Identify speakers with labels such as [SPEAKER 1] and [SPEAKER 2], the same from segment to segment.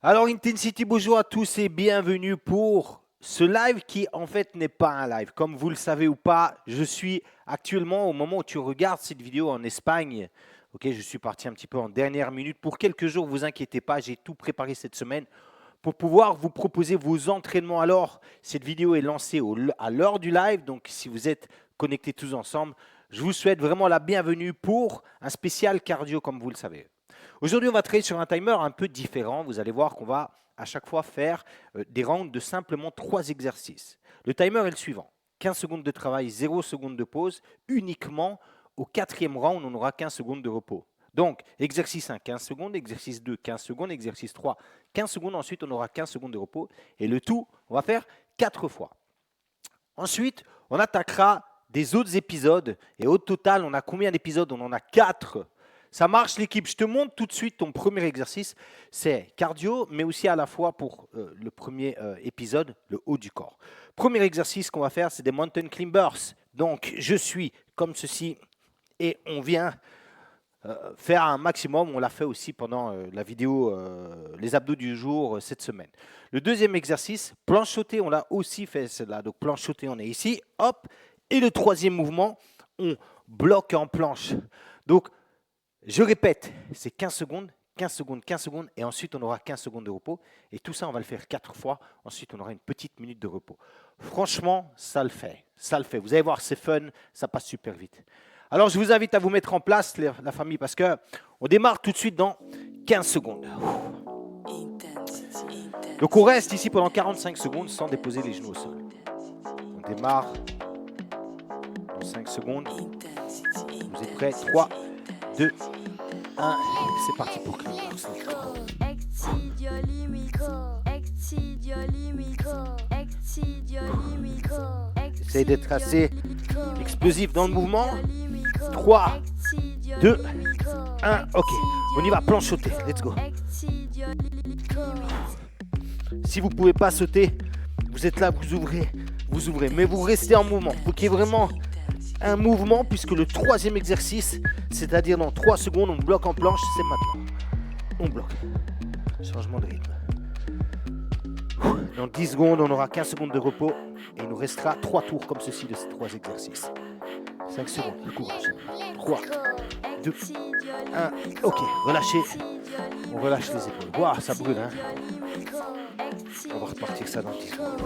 [SPEAKER 1] Alors, Intensity, bonjour à tous et bienvenue pour ce live qui en fait n'est pas un live. Comme vous le savez ou pas, je suis actuellement au moment où tu regardes cette vidéo en Espagne. Ok, je suis parti un petit peu en dernière minute pour quelques jours, vous inquiétez pas, j'ai tout préparé cette semaine pour pouvoir vous proposer vos entraînements. Alors, cette vidéo est lancée à l'heure du live, donc si vous êtes connectés tous ensemble, je vous souhaite vraiment la bienvenue pour un spécial cardio comme vous le savez. Aujourd'hui, on va travailler sur un timer un peu différent. Vous allez voir qu'on va à chaque fois faire des rounds de simplement 3 exercices. Le timer est le suivant. 15 secondes de travail, 0 secondes de pause. Uniquement au 4e round, on n'aura 15 secondes de repos. Donc, exercice 1, 15 secondes, exercice 2, 15 secondes, exercice 3, 15 secondes. Ensuite, on aura 15 secondes de repos. Et le tout, on va faire 4 fois. Ensuite, on attaquera des autres épisodes. Et au total, on a combien d'épisodes? On en a 4. Ça marche l'équipe. Je te montre tout de suite ton premier exercice. C'est cardio, mais aussi à la fois pour le premier épisode, le haut du corps. Premier exercice qu'on va faire, c'est des mountain climbers. Donc, je suis comme ceci et on vient faire un maximum. On l'a fait aussi pendant la vidéo les abdos du jour cette semaine. Le deuxième exercice, planche sautée, on l'a aussi fait celle-là. Donc, planche sautée, on est ici. Hop. Et le troisième mouvement, on bloque en planche. Donc, je répète, c'est 15 secondes, 15 secondes, 15 secondes, et ensuite on aura 15 secondes de repos. Et tout ça, on va le faire 4 fois. Ensuite, on aura une petite minute de repos. Franchement, ça le fait. Ça le fait. Vous allez voir, c'est fun, ça passe super vite. Alors, je vous invite à vous mettre en place, la famille, parce qu'on démarre tout de suite dans 15 secondes. Donc, on reste ici pendant 45 secondes sans déposer les genoux au sol. On démarre dans 5 secondes. Vous êtes prêts? 3, 2, 1, c'est parti pour climbers. Essayez d'être assez explosif dans le mouvement. 3, 2, 1, ok. On y va, planche sautée, let's go. Si vous ne pouvez pas sauter, vous êtes là, vous ouvrez, mais vous restez en mouvement. Il faut qu'il y ait vraiment un mouvement, puisque le troisième exercice, c'est-à-dire dans 3 secondes, on bloque en planche, c'est maintenant. On bloque. Changement de rythme. Dans 10 secondes, on aura 15 secondes de repos et il nous restera 3 tours comme ceci de ces 3 exercices. 5 secondes, le courage. 3, 2, 1, ok, relâchez. On relâche les épaules. Waouh, ça brûle, hein. On va repartir ça dans 10 secondes.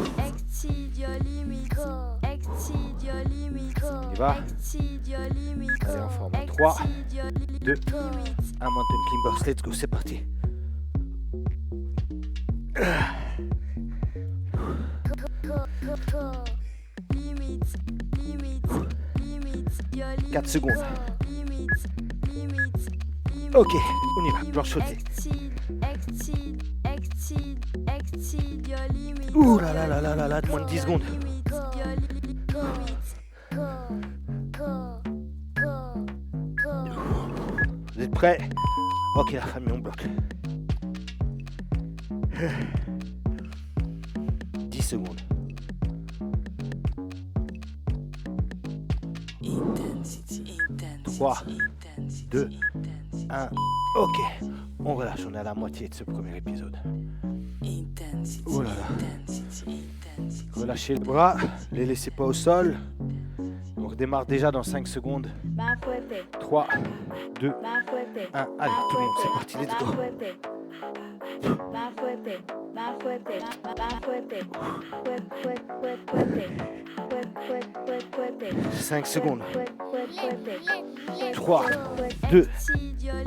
[SPEAKER 1] On y va. Allez, en forme. 3, 2, 1, mountain climbers. Let's go, c'est parti. 4 secondes. Ok, on y va, planche sautée. Ouh là là là là là là, moins de 10 secondes. Vous êtes prêts? Ok, la famille, on bloque. 10 secondes. 3, 2, 1, ok. On relâche, on est à la moitié de ce premier épisode. Oh là là. Relâchez les bras, les laissez pas au sol. On redémarre déjà dans 5 secondes. 3, 2, 1, allez tout le monde, c'est parti, let's go. 5 secondes. 3, 2,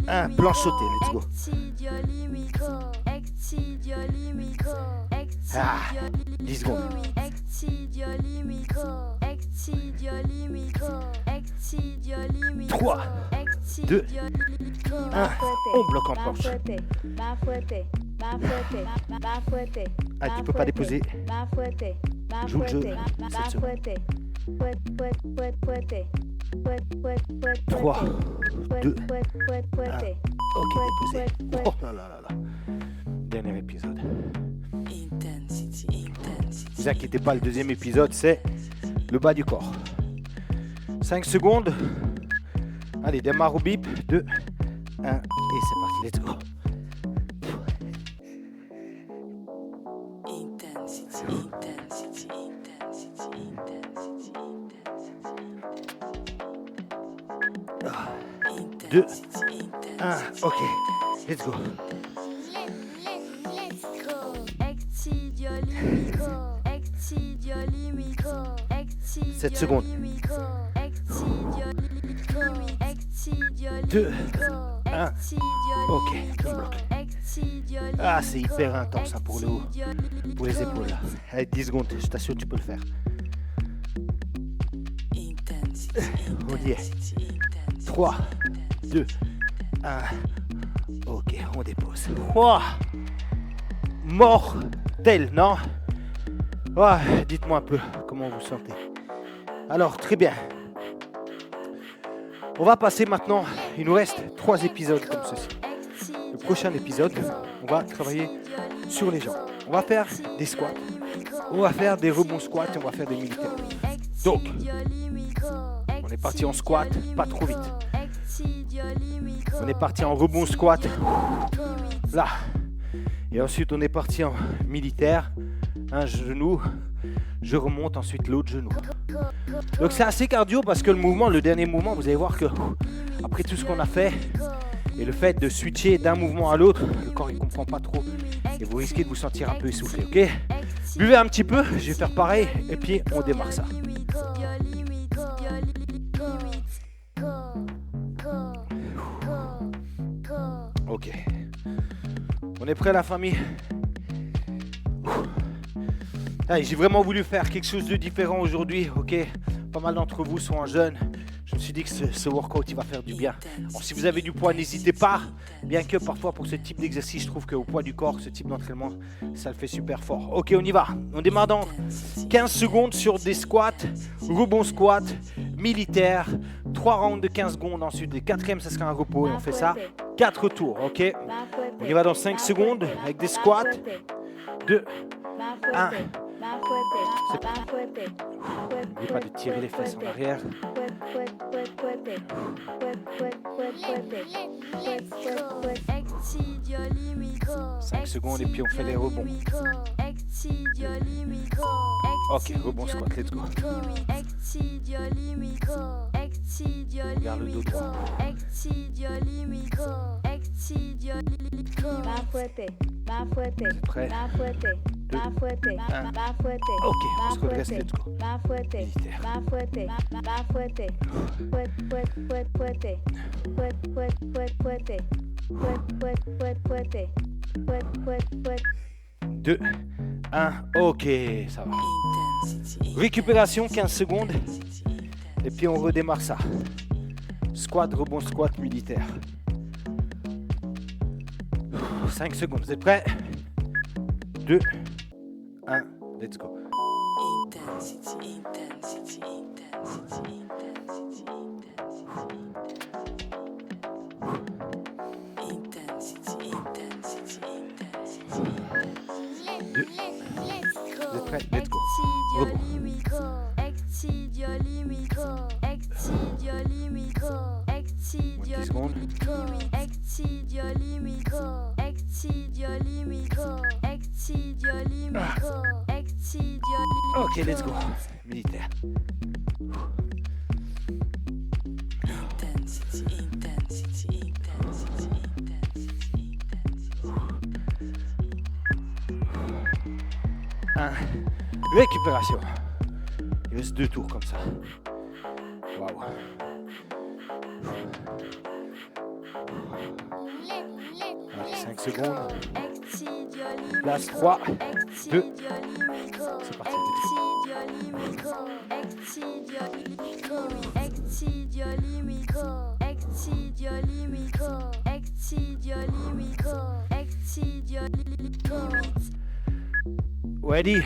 [SPEAKER 1] 1, planche sautée, let's go. Ah, 10 secondes. 3, 2, 1, on bloque en planche. Ah, tu peux pas déposer. Joue le jeu. 7 secondes. 3, 2, 1. Ok, déposé. Oh là là là là. Dernier épisode. Ne vous inquiétez pas, le deuxième épisode, c'est le bas du corps. 5 secondes. Allez, démarre au bip. 2, 1, et c'est parti. Let's go. 2, 1. Ok, let's go. 7 secondes. 2, 1. Ok, on bloque. Ah, c'est hyper intense hein, pour le haut, pour les épaules. Là. Allez, 10 secondes, je t'assure tu peux le faire. On y est. 3, 2, 1. Ok, on dépose. Wow. Mortel, non? Oh, dites-moi un peu comment vous sentez. Alors, très bien. On va passer maintenant, il nous reste 3 épisodes comme ceci. Le prochain épisode, on va travailler sur les jambes. On va faire des squats, on va faire des rebonds squats et on va faire des militaires. Donc, on est parti en squat, pas trop vite. On est parti en rebond squat, là. Et ensuite, on est parti en militaire, un genou, je remonte, ensuite l'autre genou. Donc c'est assez cardio parce que le dernier mouvement, vous allez voir que après tout ce qu'on a fait et le fait de switcher d'un mouvement à l'autre, le corps il ne comprend pas trop et vous risquez de vous sentir un peu essoufflé, ok? Buvez un petit peu, je vais faire pareil et puis on démarre ça. Ok. On est prêt la famille? Allez, j'ai vraiment voulu faire quelque chose de différent aujourd'hui, ok? Pas mal d'entre vous sont en jeûne. Je me suis dit que ce workout, il va faire du bien. Bon, si vous avez du poids, n'hésitez pas. Bien que parfois, pour ce type d'exercice, je trouve qu'au poids du corps, ce type d'entraînement, ça le fait super fort. Ok, on y va. On démarre dans 15 secondes sur des squats, rebond squat, militaire. 3 rounds de 15 secondes. Ensuite, le quatrième, ça sera un repos. Et on fait ça 4 tours, ok? On y va dans 5 secondes avec des squats. 2, 1. C'est parti. N'oubliez pas de tirer les fesses en arrière. 5 secondes et puis on fait les rebonds. Ok, rebond squat, let's go. Regarde le dos droit. C'est prêt. 2, 1. Ok, on se redresse, let's go. Militaire. Deux, 1, ok, ça va. Récupération, 15 secondes. Et puis on redémarre ça. Squat, rebond, squat, militaire. 5 secondes, vous êtes prêts? 2, 1, let's go. Vous êtes prêts? Let's go. Rebond. 10 secondes. Ok, let's go. Militaire. Récupération. Il reste 2 tours comme ça. Waouh. Allez, 5 secondes. Place 3, 2. C'est parti. Ready?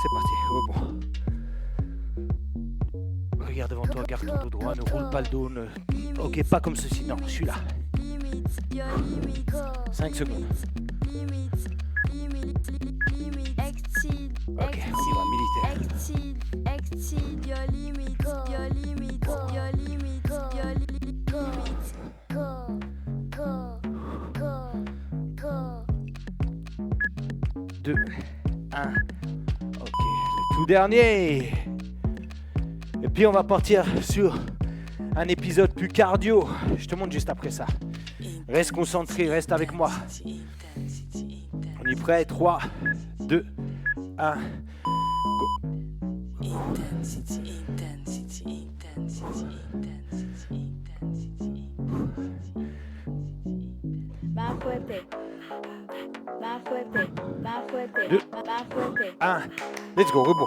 [SPEAKER 1] C'est parti, rebond. Regarde devant toi, garde ton dos droit, ne roule pas le dos. Ok, pas comme ceci, non, je suis là. 5 secondes. Ok, on y va, militaire. Deux, 1. Ok, le tout dernier. Et puis on va partir sur un épisode plus cardio. Je te montre juste après ça. Reste concentré, reste avec moi. On est prêt? 3, 2, 1. Go. Deux, 1. Let's go, rebond.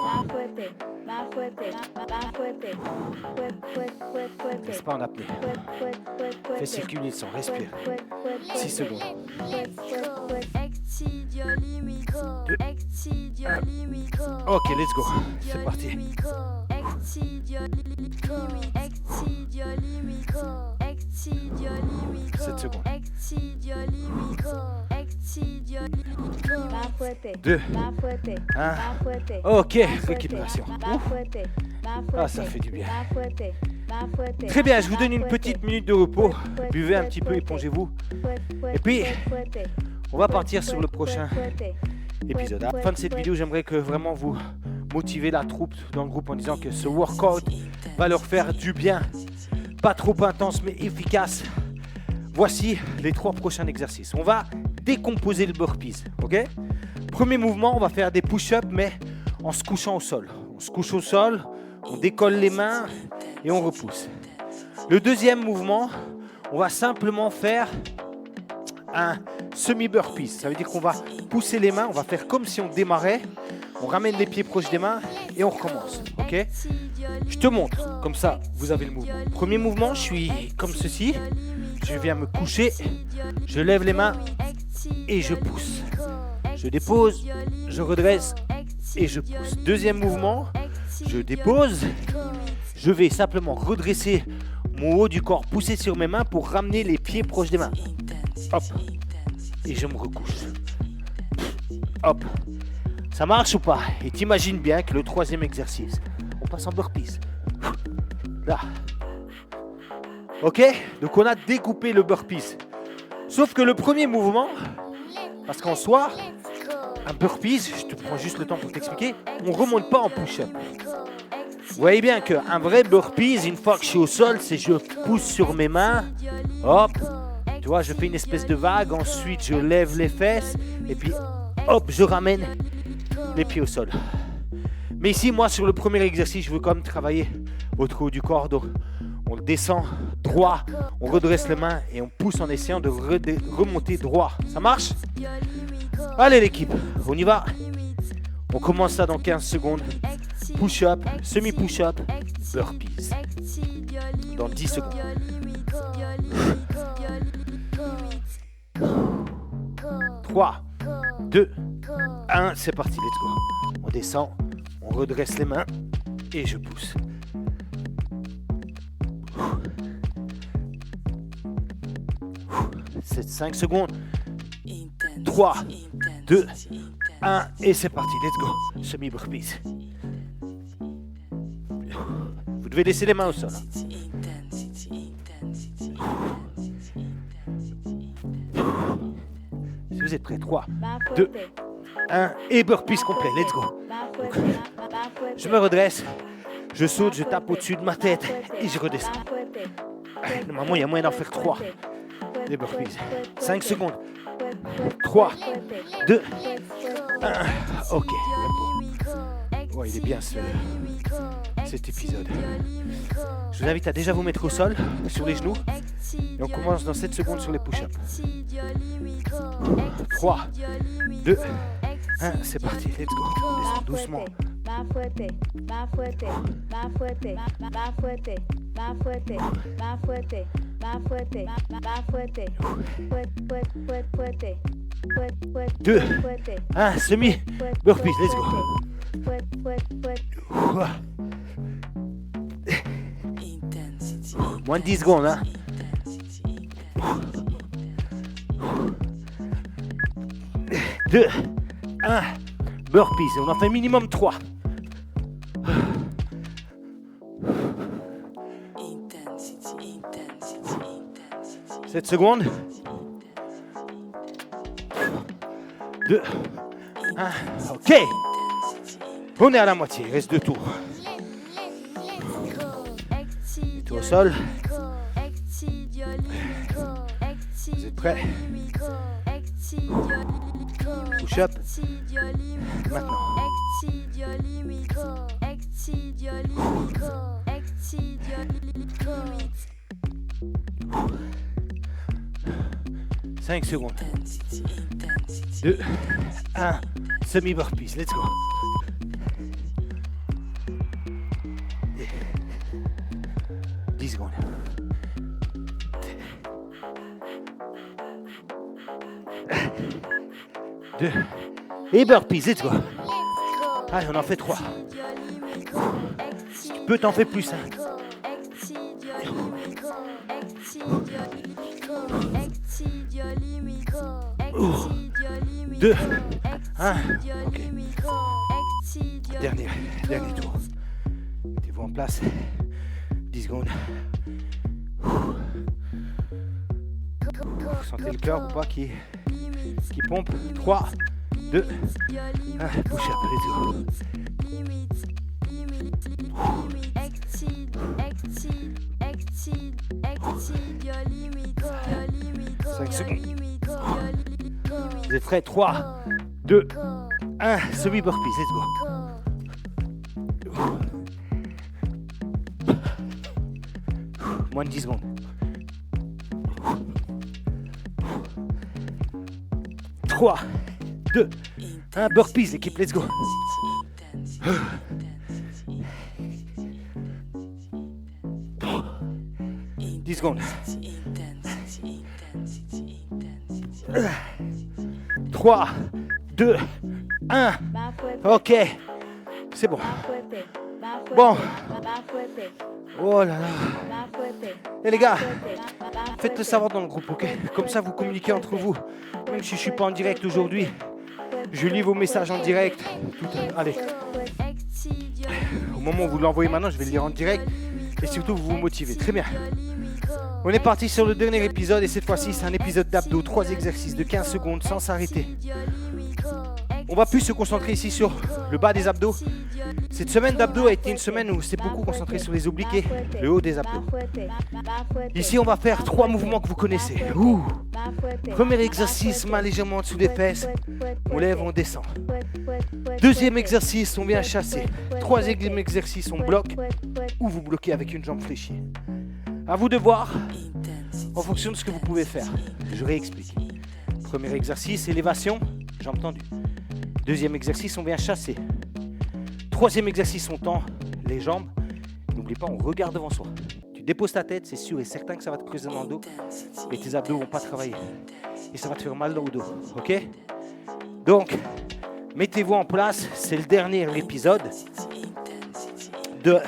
[SPEAKER 1] Reste pas en apnée. Fais circuler le sang, respire. 6 secondes. 2, 1. Ok, let's go. C'est parti. 7 secondes. 2, 1. Ok, récupération. Ah, ça fait du bien. Très bien, je vous donne une petite minute de repos. Buvez un petit peu, épongez-vous. Et puis, on va partir sur le prochain épisode. À la fin de cette vidéo, j'aimerais que vraiment vous motivez la troupe dans le groupe en disant que ce workout va leur faire du bien. Pas trop intense, mais efficace. Voici les 3 prochains exercices. On va décomposer le burpees, ok? Premier mouvement, on va faire des push-ups, mais en se couchant au sol. On se couche au sol, on décolle les mains et on repousse. Le deuxième mouvement, on va simplement faire un semi-burpees. Ça veut dire qu'on va pousser les mains, on va faire comme si on démarrait. On ramène les pieds proches des mains et on recommence, ok? Je te montre, comme ça, vous avez le mouvement. Premier mouvement, je suis comme ceci. Je viens me coucher, je lève les mains et je pousse. Je dépose, je redresse et je pousse. Deuxième mouvement, je dépose, je vais simplement redresser mon haut du corps, pousser sur mes mains pour ramener les pieds proches des mains. Hop, et je me recouche. Hop, ça marche ou pas? Et t'imagines bien que le troisième exercice, on passe en burpees. Là. Ok, donc on a découpé le burpees. Sauf que le premier mouvement, parce qu'en soi, un burpees, je te prends juste le temps pour t'expliquer, on ne remonte pas en push-up. Vous voyez bien qu'un vrai burpees, une fois que je suis au sol, c'est je pousse sur mes mains, hop, tu vois, je fais une espèce de vague, ensuite je lève les fesses, et puis hop, je ramène les pieds au sol. Mais ici, moi, sur le premier exercice, je veux quand même travailler votre haut du corps, donc on descend droit, on redresse les mains et on pousse en essayant de remonter droit. Ça marche? Allez l'équipe, on y va. On commence ça dans 15 secondes. Push-up, semi-push-up, burpees. Dans 10 secondes. 3, 2, 1, c'est parti, let's go. On descend, on redresse les mains et je pousse. 5 secondes. 3, 2, 1 et c'est parti, let's go. Semi-burpees. Vous devez laisser les mains au sol. Si vous êtes prêts, 3, 2, 1 et burpees complet, let's go. Donc, je me redresse, je saute, je tape au-dessus de ma tête et je redescends. Normalement, il y a moyen d'en faire 3. Les burpees. 5 secondes. 3, 2, 1. Ok. Ouais, il est bien cet épisode. Je vous invite à déjà vous mettre au sol, sur les genoux. Et on commence dans 7 secondes sur les push-ups. 3, 2, 1. C'est parti. Let's go. On descend doucement. Deux, un, semi, burpees, let's go. Moins de 10 secondes, hein. Deux, un, burpees, on en fait minimum 3. 7 secondes. 2, 1, ok. On est à la moitié, il reste 2 tours. Et tout au sol. Prêt? Push up. Maintenant. 5 secondes. 2, 1, semi-burpees, let's go. 10 secondes. Deux. Et burpees, let's go. Allez, on en fait 3. Si tu peux, t'en fais plus. 2, 1, ok. Dernier tour. Mettez-vous en place. 10 secondes. Vous sentez le cœur ou pas qui pompe. 3, 2, 1, push up, let's go. 5 secondes. Vous êtes prêts? 3, 2, 1, semi-burpees, let's go. Moins de 10 secondes. 3, 2, 1, burpees, l'équipe, let's go. 10 secondes. 3, 2, 1. Ok. C'est bon. Bon. Oh là là. Et les gars, faites-le savoir dans le groupe, ok? Comme ça, vous communiquez entre vous. Même si je ne suis pas en direct aujourd'hui, je lis vos messages en direct. Allez. Au moment où vous l'envoyez maintenant, je vais le lire en direct. Et surtout, vous vous motivez. Très bien. On est parti sur le dernier épisode et cette fois-ci, c'est un épisode d'abdos. 3 exercices de 15 secondes sans s'arrêter. On va plus se concentrer ici sur le bas des abdos. Cette semaine d'abdos a été une semaine où c'est beaucoup concentré sur les obliques, le haut des abdos. Ici, on va faire 3 mouvements que vous connaissez. Ouh. Premier exercice, main légèrement en dessous des fesses. On lève, on descend. Deuxième exercice, on vient chasser. Troisième exercice, on bloque ou vous bloquez avec une jambe fléchie. À vous de voir en fonction de ce que vous pouvez faire. Je réexplique. Premier exercice, élévation, jambes tendues. Deuxième exercice, on vient chasser. Troisième exercice, on tend les jambes. N'oublie pas, on regarde devant soi. Tu déposes ta tête, c'est sûr et certain que ça va te creuser dans le dos. Et tes abdos ne vont pas travailler. Et ça va te faire mal dans le dos. Ok? Donc, mettez-vous en place. C'est le dernier épisode de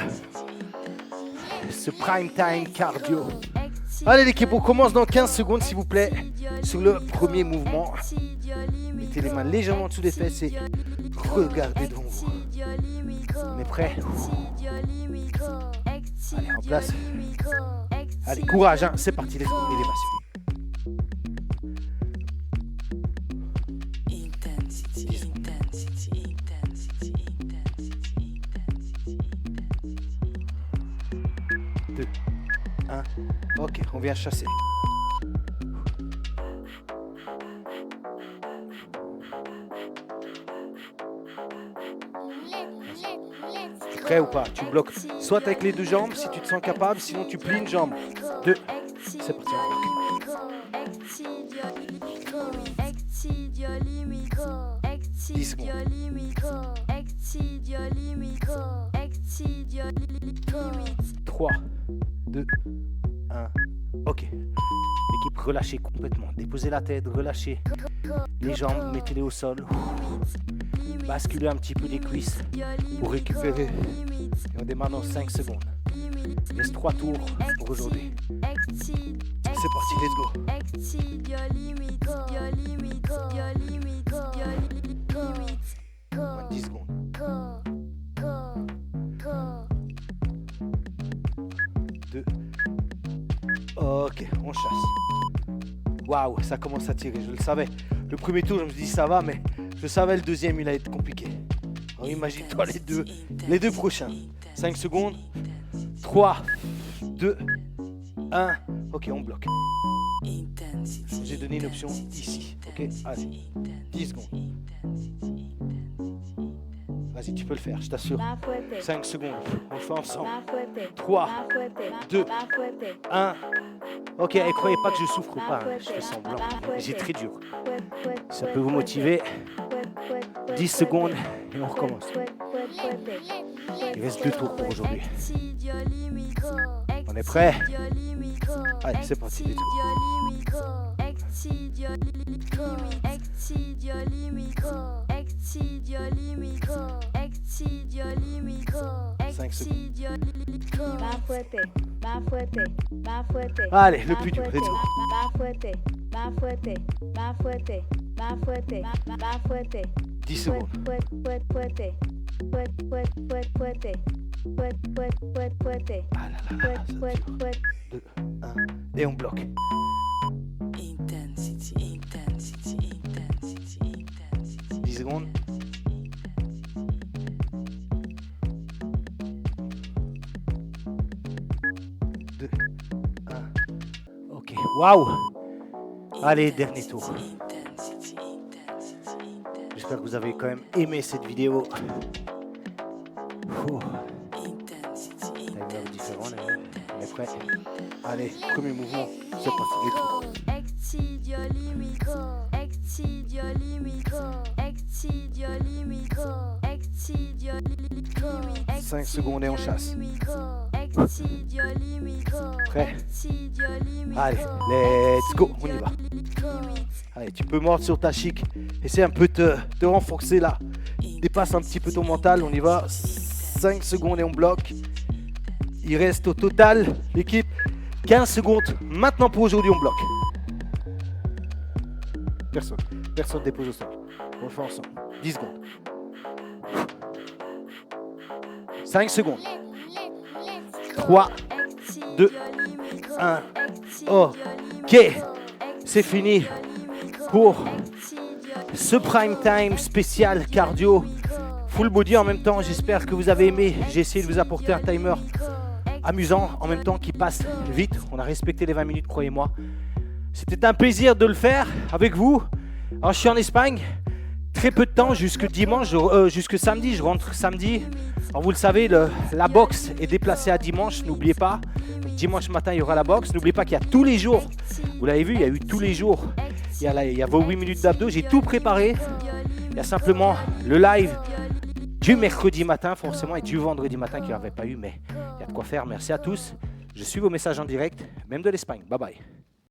[SPEAKER 1] ce prime time cardio. Allez l'équipe, on commence dans 15 secondes s'il vous plaît. Sur le premier mouvement. Mettez les mains légèrement en dessous des fesses et regardez devant vous. On est prêts? Allez, en place. Allez, courage, hein. C'est parti, les élévations. Ok, on vient chasser. Prêt ou pas? Tu bloques soit avec les 2 jambes si tu te sens capable, sinon tu plies une jambe. 2, c'est parti, on bloque. 10 secondes. 3, 2, 1, ok. L'équipe, relâchez complètement. Déposez la tête, relâchez les jambes, mettez-les au sol. Basculez un petit peu les cuisses pour récupérer. Et on démarre dans 5 secondes. Laisse 3 tours pour aujourd'hui. C'est parti, let's go. Moins de 10 secondes. 2. Ok, on chasse. Waouh, ça commence à tirer, je le savais. Le premier tour, je me suis dit ça va, mais je savais le deuxième, il allait être compliqué. Alors imagine-toi les deux prochains. 5 secondes. 3, 2, 1. Ok, on bloque. J'ai donné une option ici. Ok, allez, 10 secondes. Vas-y, tu peux le faire, je t'assure. 5 secondes, on le fait ensemble. 3, 2, 1. Ok, et croyez pas que je souffre pas, hein. Je fais semblant. J'ai très dur. Ça peut vous motiver. 10 secondes et on recommence. Il reste 2 tours pour aujourd'hui. On est prêt? Allez, c'est parti. Let's go. 5 secondes. Allez, le plus dur, let's go. 10 secondes. Ah là là là, 2, 1, et on bloque. 10 secondes. 2, 1. Ok, waouh. Allez, dernier tour. J'espère que vous avez quand même aimé cette vidéo. Timer différent, là. On est prêt. Allez, premier mouvement. C'est parti, let's go. 5 secondes et on chasse. Prêt? Allez, let's go, on y va. Allez, tu peux mordre sur ta chic. Essaie un peu de te renforcer là. Dépasse un petit peu ton mental, on y va. 5 secondes et on bloque. Il reste au total, l'équipe, 15 secondes. Maintenant pour aujourd'hui, on bloque. Personne dépose au sol. On le fait ensemble. 10 secondes. 5 secondes. 3, 2, 1. Ok. C'est fini pour ce prime time spécial cardio. Full body en même temps. J'espère que vous avez aimé. J'ai essayé de vous apporter un timer amusant en même temps qui passe vite. On a respecté les 20 minutes, croyez-moi. C'était un plaisir de le faire avec vous. Alors, je suis en Espagne, très peu de temps, jusque dimanche, jusque samedi. Je rentre samedi. Alors, vous le savez, la boxe est déplacée à dimanche, n'oubliez pas. Dimanche matin, il y aura la boxe. N'oubliez pas qu'il y a tous les jours, vous l'avez vu, il y a eu tous les jours. Il y a vos 8 minutes d'abdos, j'ai tout préparé. Il y a simplement le live du mercredi matin, forcément, et du vendredi matin qu'il n'y avait pas eu, mais il y a de quoi faire. Merci à tous. Je suis vos messages en direct, même de l'Espagne. Bye bye.